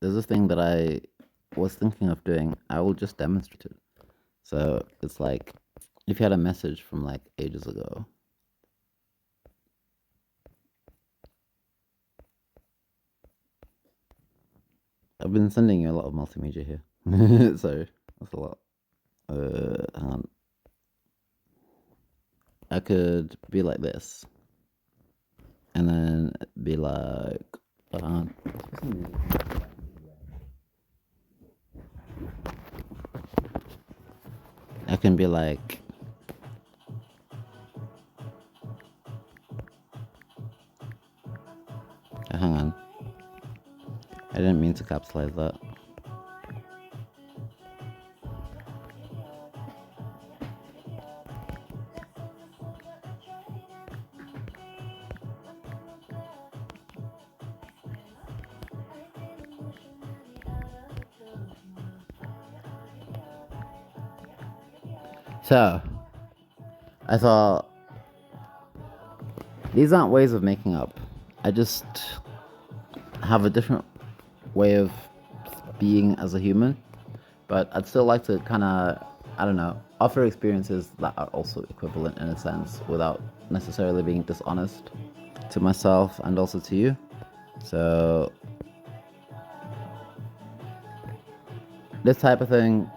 there's this thing that I was thinking of doing. I will just demonstrate it. So it's like if you had a message from like ages ago. I've been sending you a lot of multimedia here. So that's a lot. Hang on. I could be like this. And then be like uh, I can be like hang on. I didn't mean to capitalize that. So I thought these aren't ways of making up. I just have a different way of being as a human, but I'd still like to kind of, I don't know, offer experiences that are also equivalent in a sense without necessarily being dishonest to myself and also to you. So this type of thing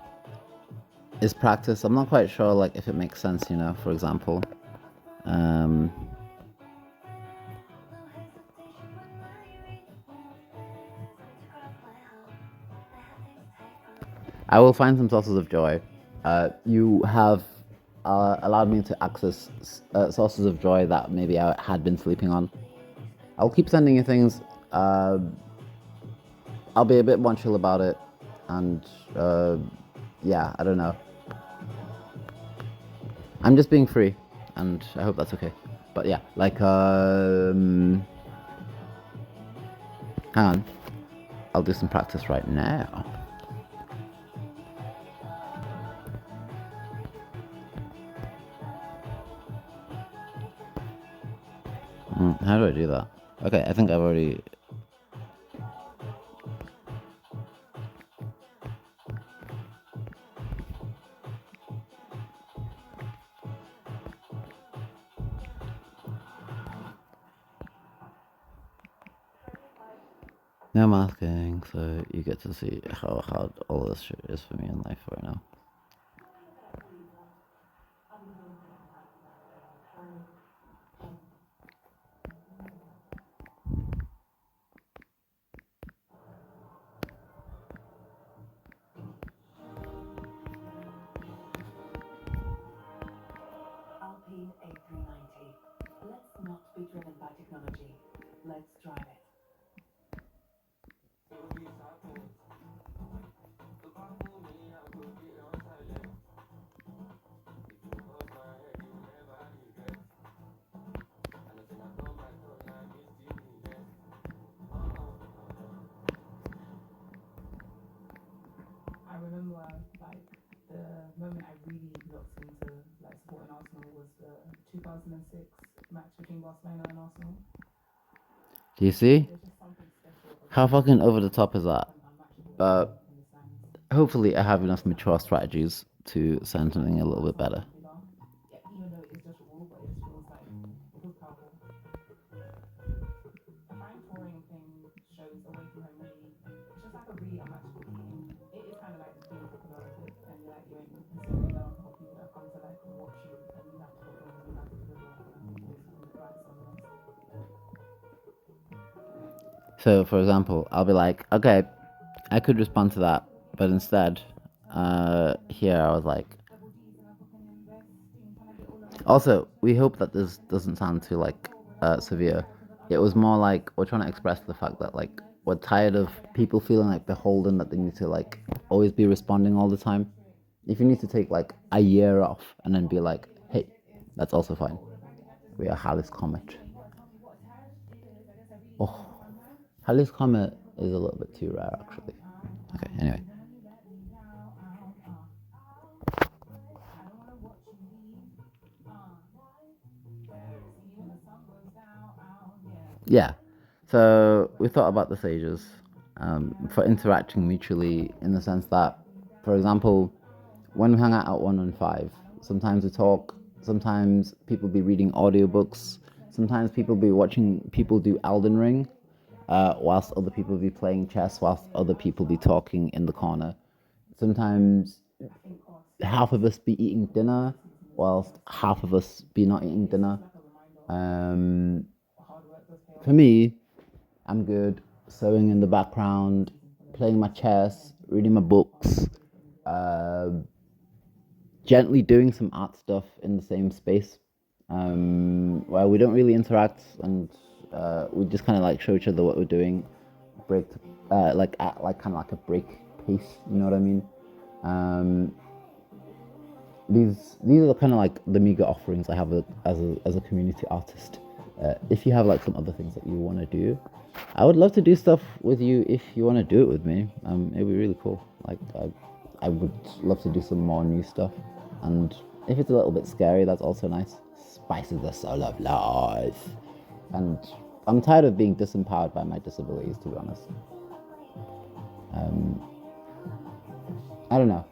is practice. I'm not quite sure like if it makes sense, you know, for example. Um, I will find some sources of joy. You have allowed me to access sources of joy that maybe I had been sleeping on. I'll keep sending you things. I'll be a bit more chill about it, and yeah, I don't know. I'm just being free, and I hope that's okay. But yeah, like, hang on, I'll do some practice right now. How do I do that? Okay, I think I've already. No masking, so you get to see how hard all this shit is for me in life right now. Alpine A390. Let's not be driven by technology. Let's drive it. I remember like the moment I really looked into like supporting Arsenal was the 2006 match between Barcelona and Arsenal. Do you see? There's just something special How about fucking over the top is that? an unmatchable Uh, feeling in the stands. hopefully, I have enough mature strategies to send something a little bit better. Yeah, even though it's just raw, but it just feels like it feels powerful. I find touring thing shows away from home really. It's just like a really unmatchable feeling. It is kind of like being popular and like you're in Sevilla or people that come to like watch you and you have to perform and you have to deliver and basically like someone else. So, for example, I'll be like, okay, I could respond to that, but instead, here I was like, also, we hope that this doesn't sound too like severe. It was more like we're trying to express the fact that like we're tired of people feeling like beholden that they need to like always be responding all the time. If you need to take like a year off and then be like, hey, that's also fine. We are Halley's Comet. Oh, Halley's Comet is a little bit too rare actually. Okay, anyway. Yeah. So we thought about the sages. for interacting mutually in the sense that, for example, when we hang out at 115, sometimes we talk, sometimes people be reading audiobooks, sometimes people be watching people do Elden Ring, whilst other people be playing chess, whilst other people be talking in the corner. Sometimes half of us be eating dinner, whilst half of us be not eating dinner. Um, for me, I'm good sewing in the background, playing my chess, reading my books, uh, gently doing some art stuff in the same space, where we don't really interact and we just kind of like show each other what we're doing, break, like at like kind of like a break pace. You know what I mean? Um, these are kind of like the meager offerings I have as a community artist. If you have like some other things that you want to do, I would love to do stuff with you. If you want to do it with me, it'd be really cool. Like I would love to do some more new stuff, and if it's a little bit scary, that's also nice. Spices the soul of life, and I'm tired of being disempowered by my disabilities. To be honest, I don't know.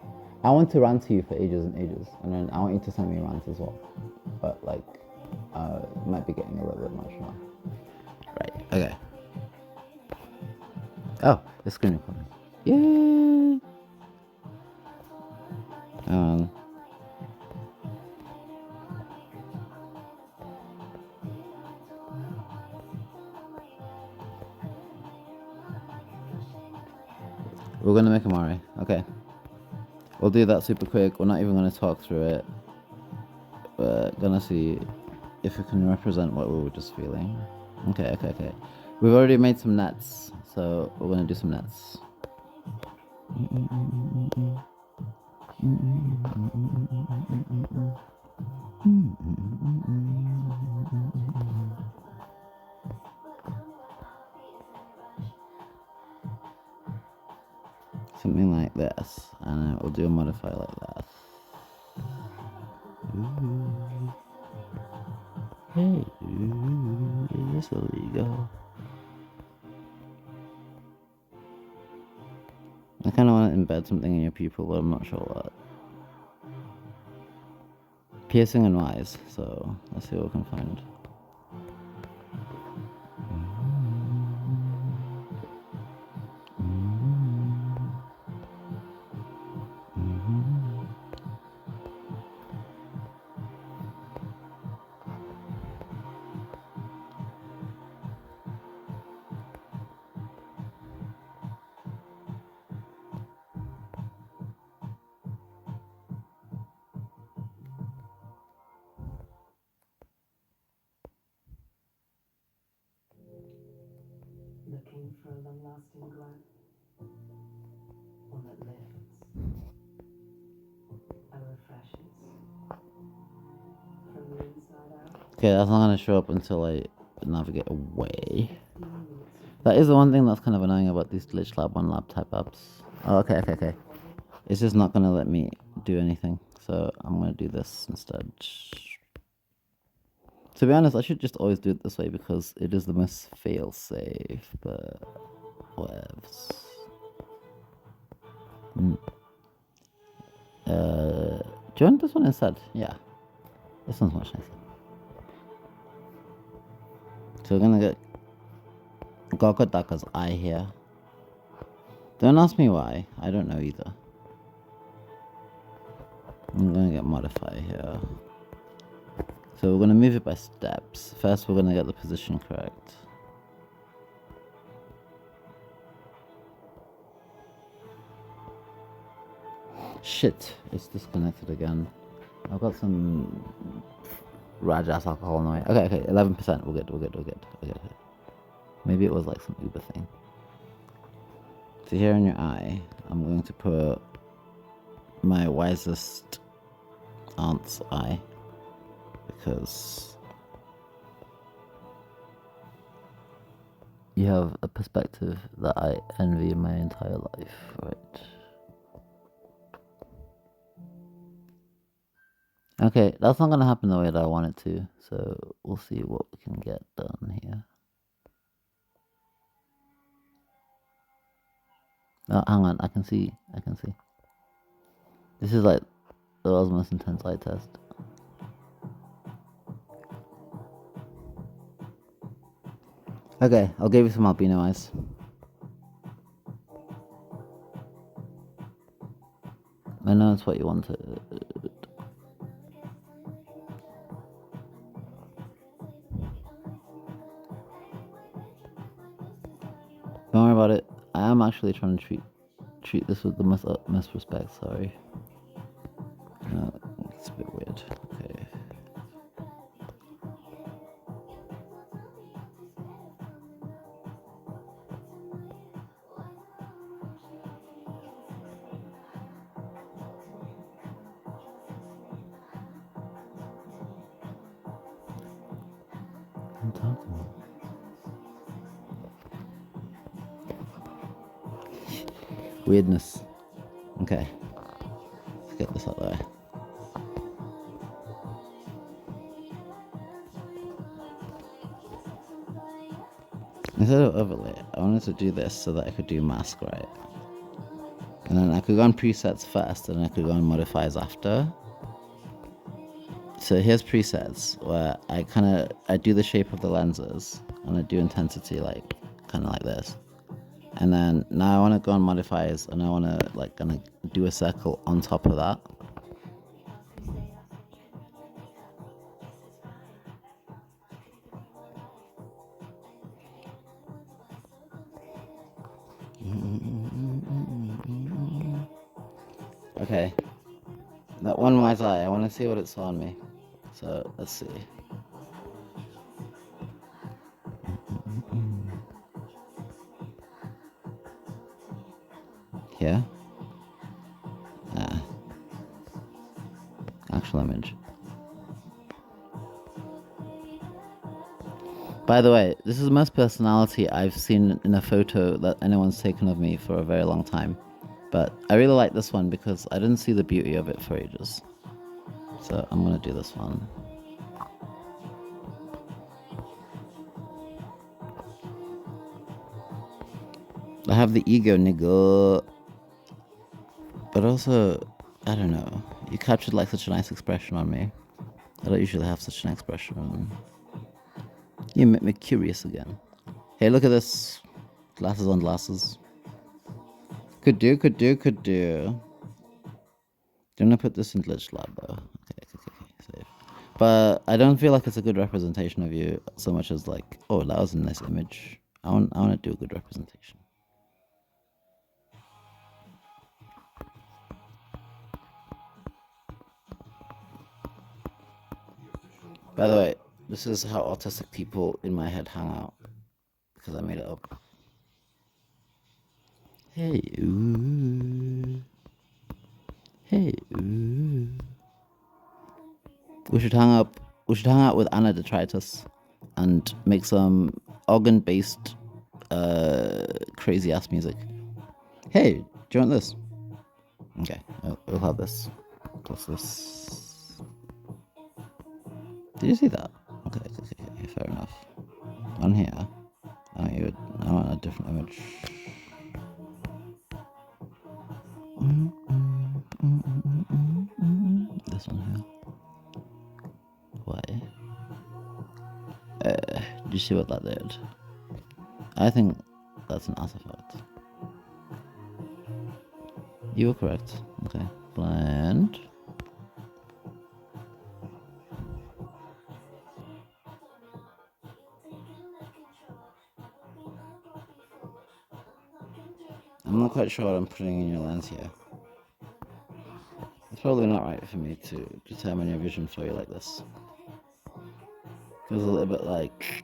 I want to rant to you for ages and ages, and then I want you to send me rants as well. But like, it might be getting a little bit much now. Right. Okay. Oh, the screen recording. Yay! Um. We're gonna make a Mari. Okay. We'll do that super quick. We're not even gonna talk through it. We're gonna see if we can represent what we were just feeling. Okay. We've already made some nets, so we're gonna do some nets. Something like this, and we'll do a modifier like that. Hey, this will you go. I kind of want to embed something in your pupil, but I'm not sure what. Piercing and wise, so let's see what we can find. Looking for a long-lasting glow, one that lifts and refreshes from the inside out. Okay, that's not gonna show up until I navigate away. That is the one thing that's kind of annoying about these glitch lab one lab type apps. Oh, okay. It's just not gonna let me do anything, so I'm gonna do this instead. To be honest, I should just always do it this way because it is the most fail-safe, but whatevs. Do you want this one instead? Yeah. This one's much nicer. So we're gonna get Gokodaka's eye here. Don't ask me why. I don't know either. I'm gonna get modify here. So we're gonna move it by steps. First we're gonna get the position correct. Shit, it's disconnected again. I've got some Rajas alcohol in the way. Okay, 11%. We're good. Maybe it was like some Uber thing. So here in your eye, I'm going to put my wisest aunt's eye because you have a perspective that I envy my entire life, right? Okay, that's not gonna happen the way that I want it to, so we'll see what we can get done here. Oh, hang on, I can see. This is like the world's most intense eye test. Okay, I'll give you some albino eyes. I know it's what you wanted. Don't worry about it. I am actually trying to treat this with the most respect. Sorry. No, it's a bit weird. Okay. I'm talking. Weirdness. Okay. Let's get this out there. Instead of overlay, I wanted to do this so that I could do mask, right? And then I could go on presets first, and then I could go on modifiers after. So here's presets where I do the shape of the lenses, and I do intensity like kind of like this. And then now I want to go on modifiers, and I want to like gonna do a circle on top of that. Okay, that one wise eye, I want to see what it saw on me. So let's see. Here. Actual image. By the way, this is the most personality I've seen in a photo that anyone's taken of me for a very long time. But I really like this one because I didn't see the beauty of it for ages. So I'm gonna do this one. I have the ego, nigga. But also, I don't know. You captured like such a nice expression on me. I don't usually have such an expression. You make me curious again. Hey, look at this. Glasses on glasses. Could do. Do you want to put this in Glitch Lab though? Okay, save. But I don't feel like it's a good representation of you so much as like, oh, that was a nice image. I want to do a good representation. By the way, this is how autistic people in my head hang out because I made it up. Hey, ooh. Hey, ooh. We should hang out with Anna Detritus and make some organ-based, crazy-ass music. Hey, do you want this? Okay, we'll have this. Plus this. Did you see that? Okay, fair enough. On here, I want a different image. This one here. Why? Did you see what that did? I think that's an artifact. You were correct. Okay. Blend. I'm not quite sure what I'm putting in your lens here. It's probably not right for me to determine your vision for you like this. Feels a little bit like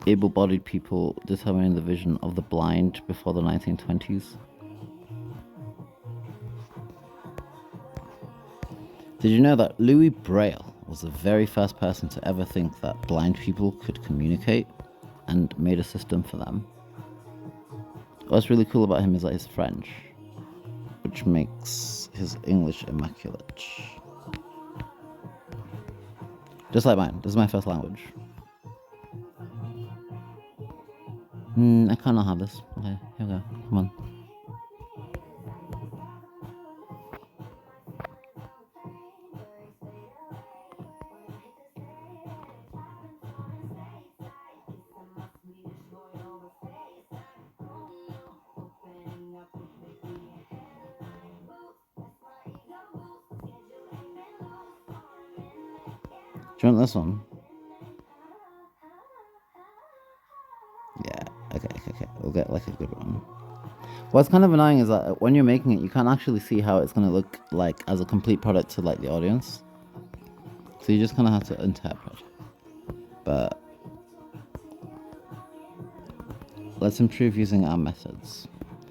able-bodied people determining the vision of the blind before the 1920s. Did you know that Louis Braille was the very first person to ever think that blind people could communicate and made a system for them? What's really cool about him is that he's French, which makes his English immaculate. Just like mine. This is my first language. I can't have this. Okay, here we go. Come on. Do you want this one? Yeah, okay. We'll get like a good one. What's kind of annoying is that when you're making it, you can't actually see how it's going to look like as a complete product to like the audience. So you just kind of have to interpret. But let's improve using our methods.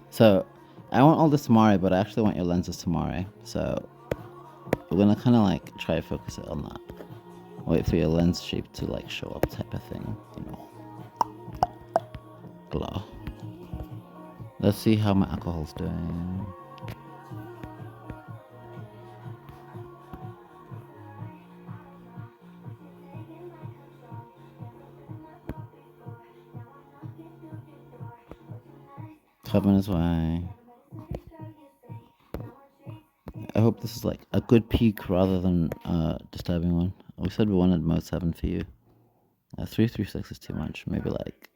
So I want all this tomorrow, but I actually want your lenses tomorrow. So we're going to kind of like try to focus it on that. Wait for your lens shape to like show up type of thing, you know. Glow. Let's see how my alcohol's doing. Coming his way. I hope this is like a good peak rather than a disturbing one. We said we wanted mode 7 for you. 336 is too much. Maybe like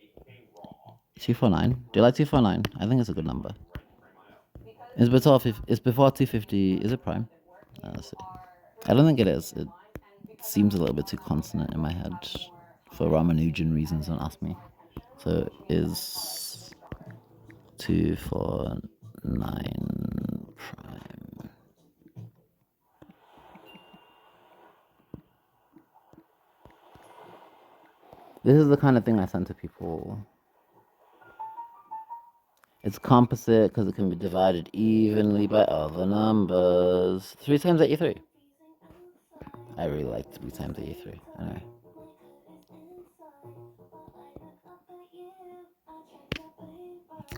249. Do you like 249? I think it's a good number. It's before 250. Is it prime? Let's see. I don't think it is. It seems a little bit too consonant in my head for Ramanujan reasons, don't ask me. So is 249 prime. This is the kind of thing I send to people. It's composite because it can be divided evenly by other numbers. 3 times 83. I really like 3 times 83. Anyway.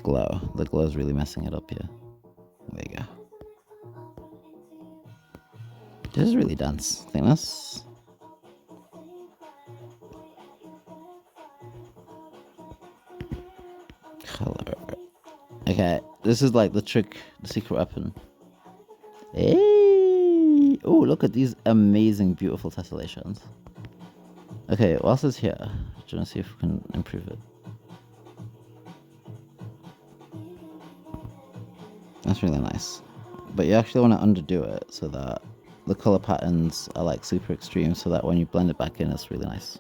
Glow. The glow is really messing it up here. There you go. This is really dense. Thickness. Color. Okay, this is like the trick, the secret weapon. Hey! Oh, look at these amazing, beautiful tessellations. Okay, what else is here? Do you want to see if we can improve it? That's really nice. But you actually want to underdo it so that the color patterns are like super extreme so that when you blend it back in, it's really nice.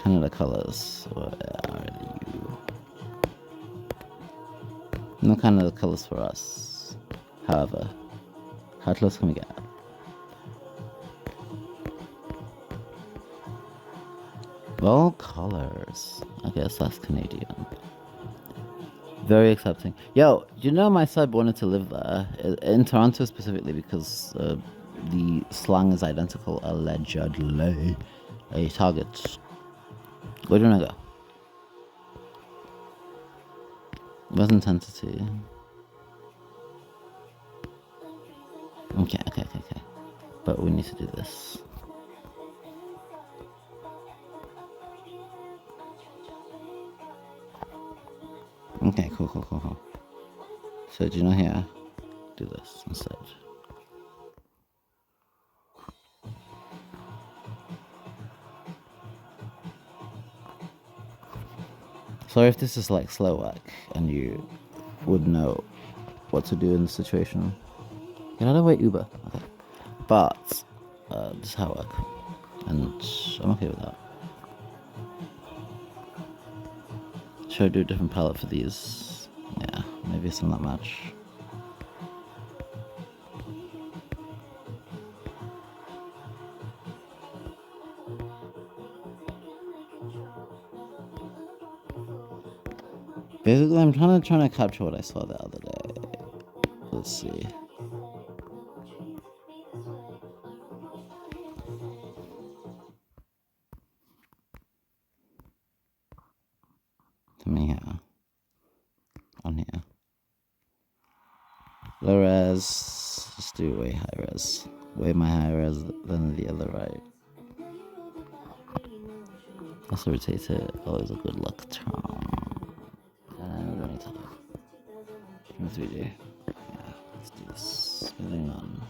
Canada colors. Where are you? No Canada colors for us. However, how close can we get? Well, colors. I guess that's Canadian. Very accepting. Yo, you know my sub wanted to live there in Toronto specifically because the slang is identical. Allegedly, a target. Where do you wanna go? Where's intensity? Okay. But we need to do this. Okay, cool. So do you know here? Do this instead. Sorry if this is like slow work and you would know what to do in the situation. Get out of the way, Uber. Okay. But this is how I work. And I'm okay with that. Should I do a different palette for these? Yeah, maybe some that match. Basically, I'm trying to capture what I saw the other day. Let's see. To me here. On here. Low res. Let's do way high res. Way my high res than the other right. Also rotate it. Always a good luck charm. And we don't need to look. 3D. Yeah, let's do this. Moving on.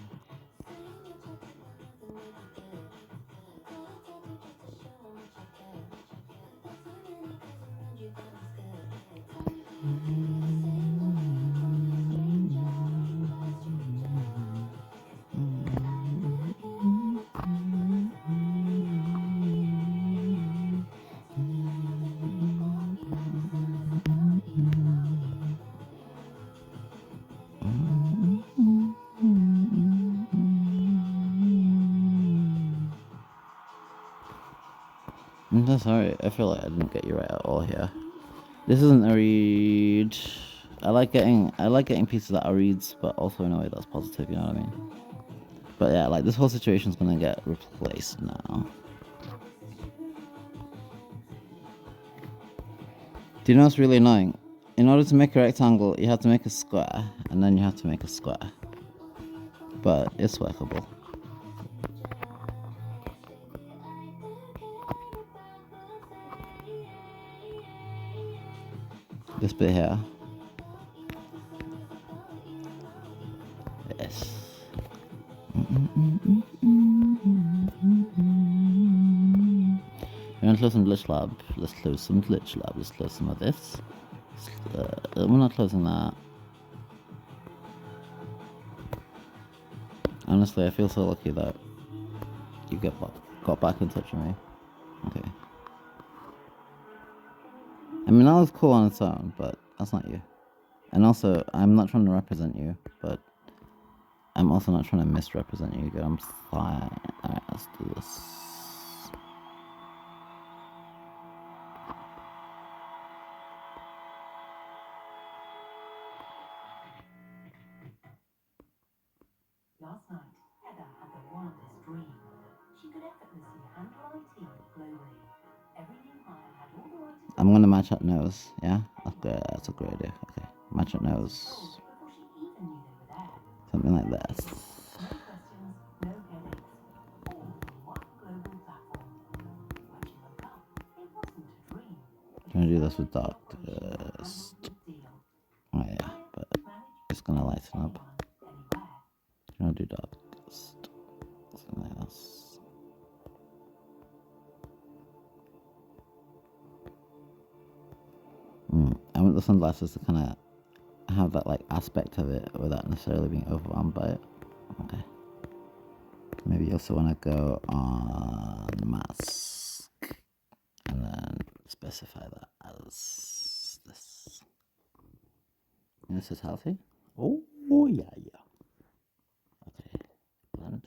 I'm so sorry. I feel like I didn't get you right at all here. This isn't a read. I like getting pieces that are reads, but also in a way that's positive. You know what I mean? But yeah, like this whole situation's gonna get replaced now. Do you know what's really annoying? In order to make a rectangle, you have to make a square, and then you have to make a square. But it's workable. This bit here. Yes. We're gonna close some glitch lab. Let's close some glitch lab. Let's close some of this. We're not closing that. Honestly, I feel so lucky that you got back in touch with me. Okay. I mean, that was cool on its own, but that's not you. And also, I'm not trying to represent you, but I'm also not trying to misrepresent you. Good, I'm fine. Alright, let's do this. Last night, Heather had the wildest dream. She could effortlessly handle IT globally. Every new hire had all the right I'm gonna match up nose, yeah? Okay, that's a great idea. Okay, match up nose. before she even knew they were there. Something like this. No questions, no headaches. All on one global platform. When she woke up, it wasn't a dream. I'm gonna do this with darkest. Oh yeah, but it's gonna lighten up. I'm gonna do darkest. Something like this. I want the sunglasses to kind of have that like aspect of it without necessarily being overwhelmed by it. Okay. Maybe you also want to go on mask and then specify that as this. And this is healthy. Oh yeah. Okay. Blend.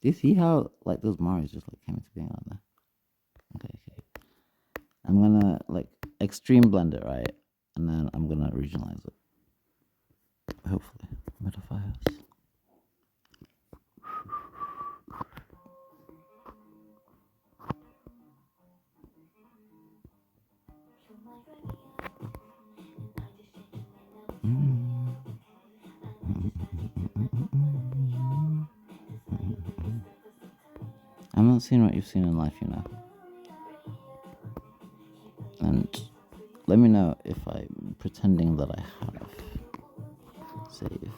Do you see how like those Maris just like came into being on there? Okay. I'm gonna like extreme blend it, right? And then I'm gonna regionalize it. Hopefully. Modifiers. I'm not seeing what you've seen in life, you know. And let me know if I'm pretending that I have. Save.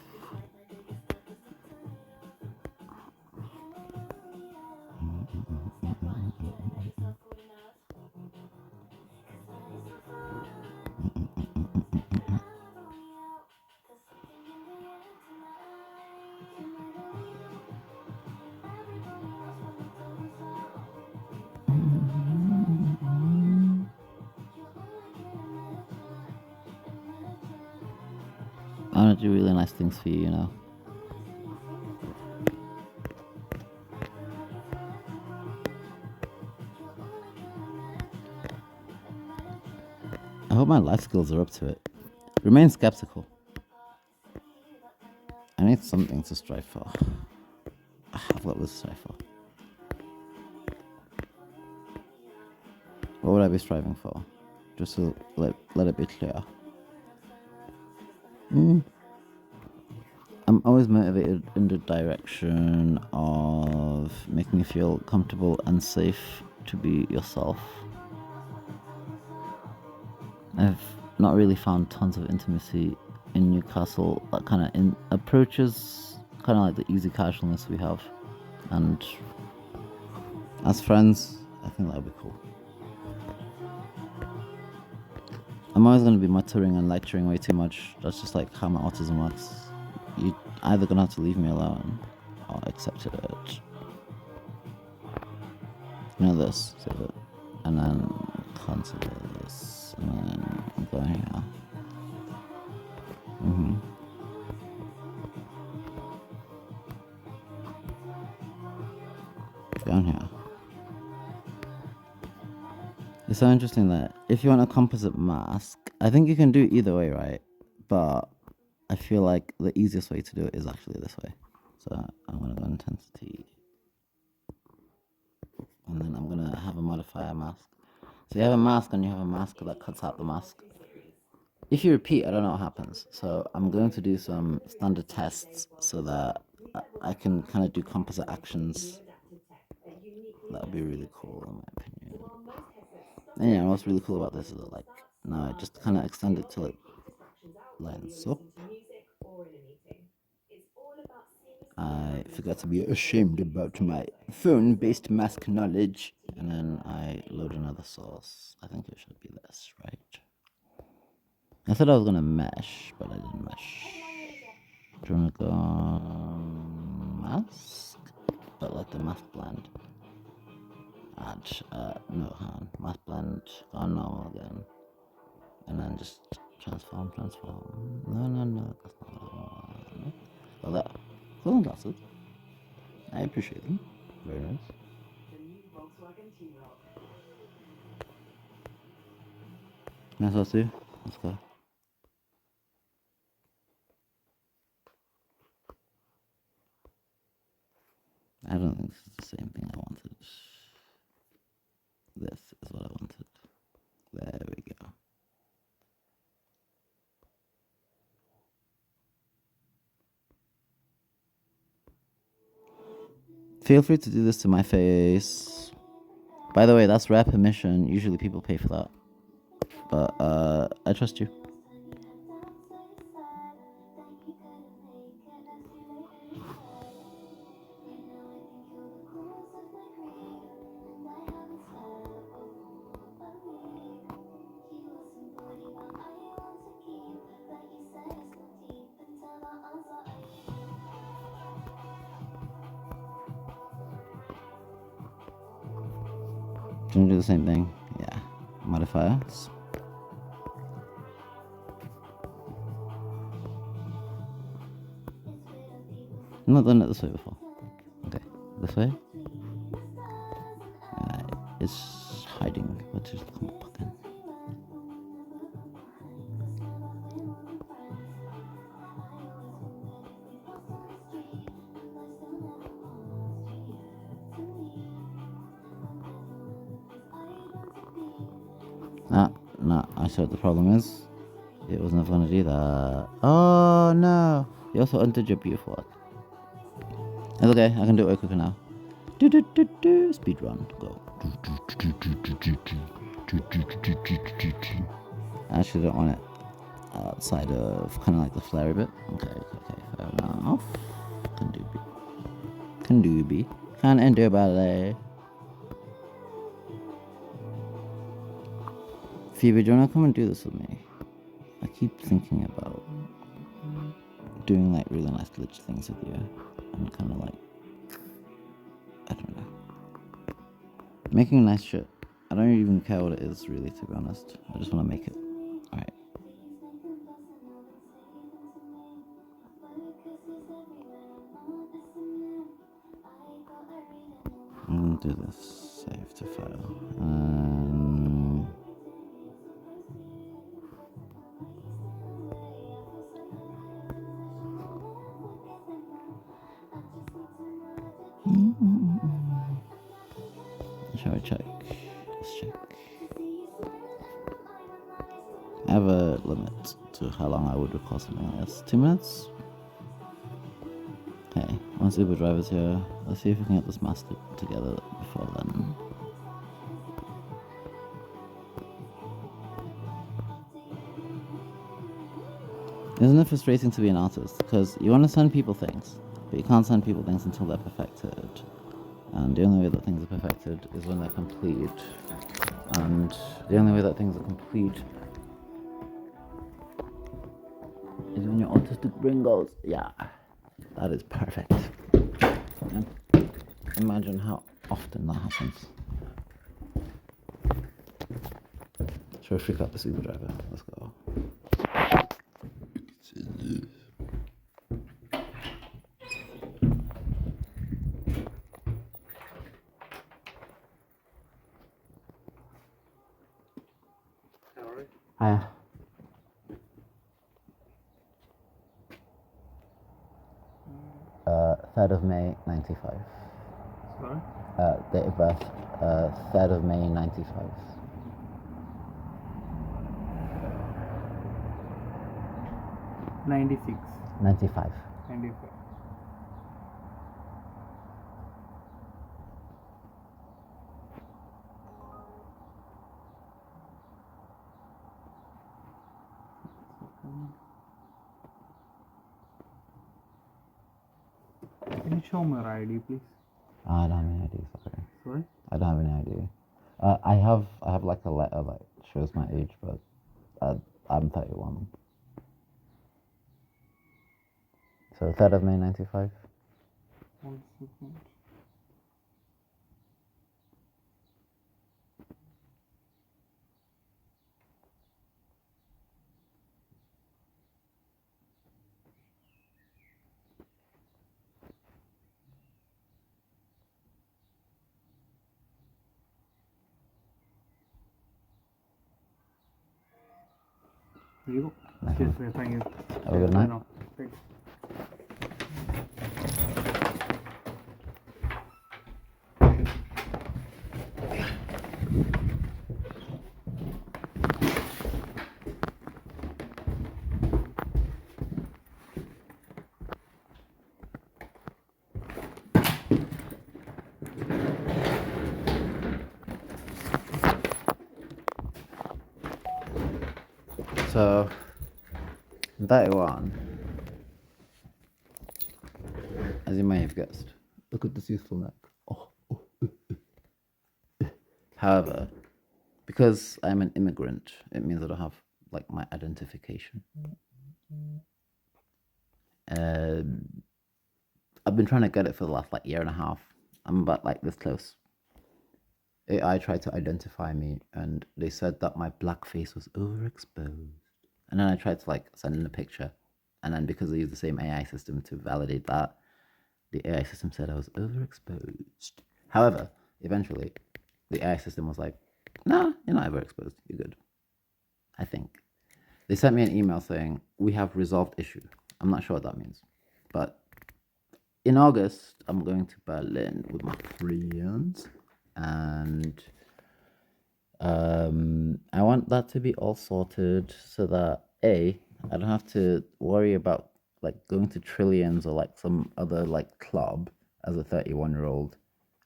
I want to do really nice things for you, you know. I hope my life skills are up to it. Remain skeptical. I need something to strive for. I've got this to strive for. What would I be striving for? Just to let it be clear. I'm always motivated in the direction of making you feel comfortable and safe to be yourself. I've not really found tons of intimacy in Newcastle that kind of approaches kind of like the easy casualness we have. And as friends, I think that would be cool. I'm always going to be muttering and lecturing way too much. That's just like how my autism works. You either going to have to leave me alone or accept it. You know this, save it. And then cancel this. And then go here. Down here. It's so interesting that if you want a composite mask, I think you can do either way, right? But I feel like the easiest way to do it is actually this way. So I'm gonna go intensity, and then I'm gonna have a modifier mask. So you have a mask and you have a mask that cuts out the mask. If you repeat, I don't know what happens. So I'm going to do some standard tests so that I can kind of do composite actions. That would be really cool in my opinion. And yeah, what's really cool about this is that, like, now I just kind of extend it till it lines up. I forgot to be ashamed about my phone-based mask knowledge. And then I load another source. I think it should be this, right? I thought I was gonna mesh, but I didn't mesh. Do you wanna go mask? But like the mask blend. Add, no, mask blend, go on normal again. And then just transform. No, that's not what I want. Well, that. Cool glasses. I appreciate them. Very nice. Nice, let's see. Let's go. I don't think this is the same thing I wanted. This is what I wanted. There we go. Feel free to do this to my face. By the way, that's rare permission. Usually people pay for that. But I trust you. Do you want to do the same thing? Yeah. Modifiers. I've not done it this way before. Okay. This way. It's hiding. What is the button? No, I see what the problem is. It was never gonna do that. Oh no! You also undid your beautiful work. It's okay, I can do it way quicker now. Speed run, go. I actually don't want it outside of kind of like the flare bit. Okay, fair enough. Can do ballet. Phoebe, do you wanna come and do this with me? I keep thinking about doing like really nice glitch things with you, and kind of like, I don't know, making nice shit. I don't even care what it is, really, to be honest. I just want to make it. Alright. I'm gonna do this. Save to file. Shall I check? Let's check. I have a limit to how long I would record something like this. 2 minutes? Okay, once Uber driver's here, let's see if we can get this master together before then. Isn't it frustrating to be an artist? Because you want to send people things, but you can't send people things until they're perfected. And the only way that things are perfected is when they're complete. And the only way that things are complete is when your autistic brain goes, yeah, that is perfect. And imagine how often that happens. Should we freak out this Uber driver? Let's go. Hiya. 3rd of May, 95. Sorry? Date of birth, 3rd of May, 95. 96. 95. 95. Can you show me your ID, please? I don't have any idea, sorry. Sorry? I don't have any idea. I have like a letter that shows my age, but I'm 31. So 3rd of May, 95. 1 second. Here you go. Cheers, thank you. Have a good night. No, thank you. So, that one, as you may have guessed, look at this youthful neck. However, because I'm an immigrant, it means I don't have like my identification. I've been trying to get it for the last like year and a half. I'm about like this close. AI tried to identify me, and they said that my black face was overexposed. And then I tried to like send in a picture, and then because they use the same AI system to validate that, the AI system said I was overexposed. However, eventually, the AI system was like, "Nah, you're not overexposed. You're good." I think they sent me an email saying we have resolved issue. I'm not sure what that means, but in August I'm going to Berlin with my friends, and I want that to be all sorted so that I don't have to worry about like going to Trillions or like some other like club as a 31-year-old,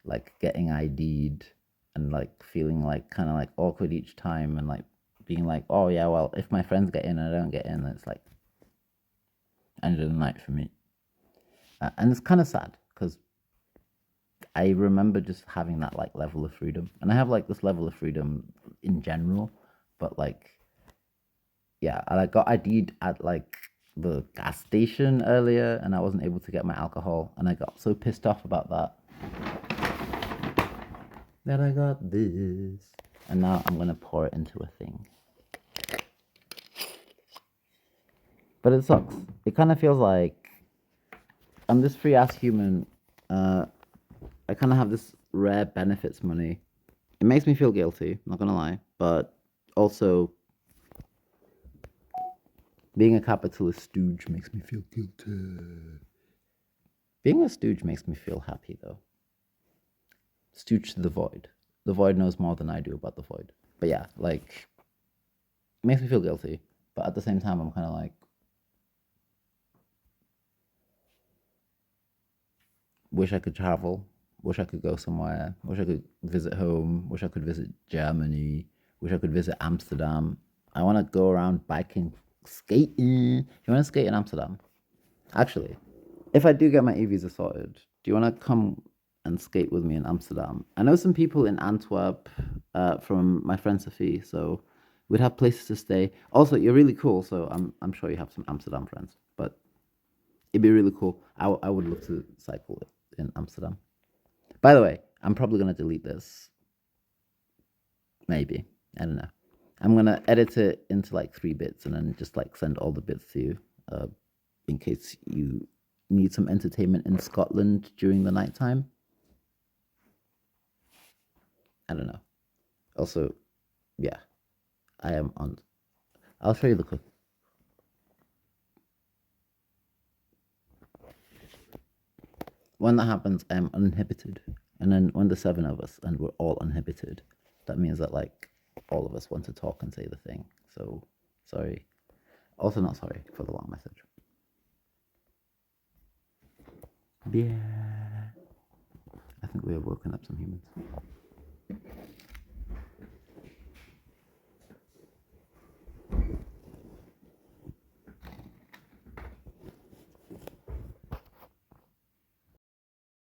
like getting ID'd and like feeling like kind of like awkward each time and like being like, oh yeah, well if my friends get in and I don't get in, it's like end of the night for me. And it's kind of sad because I remember just having that like level of freedom, and I have like this level of freedom in general, but like, yeah, I like got ID'd at like the gas station earlier, and I wasn't able to get my alcohol, and I got so pissed off about that I got this, and now I'm gonna pour it into a thing. But it sucks. It kind of feels like I'm this free ass human. I kind of have this rare benefits money. It makes me feel guilty, not gonna lie, but also being a capitalist stooge makes me feel guilty. Being a stooge makes me feel happy though. Stooge to the void. The void knows more than I do about the void. But yeah, like makes me feel guilty, but at the same time, I'm kind of like, wish I could travel, wish I could go somewhere, wish I could visit home, wish I could visit Germany, wish I could visit Amsterdam. I want to go around biking, skating. You want to skate in Amsterdam? Actually, if I do get my e-visa sorted, do you want to come and skate with me in Amsterdam? I know some people in Antwerp from my friend Sophie, so we'd have places to stay. Also, you're really cool, so I'm sure you have some Amsterdam friends, but it'd be really cool. I would love to cycle in Amsterdam. By the way, I'm probably gonna delete this. Maybe. I don't know. I'm gonna edit it into like 3 bits and then just like send all the bits to you, in case you need some entertainment in Scotland during the nighttime. I don't know. Also, yeah, I am on. I'll show you the cook. When that happens, I am uninhibited. And then when there's 7 of us and we're all uninhibited, that means that like all of us want to talk and say the thing. So sorry. Also not sorry for the long message. Yeah. I think we have woken up some humans.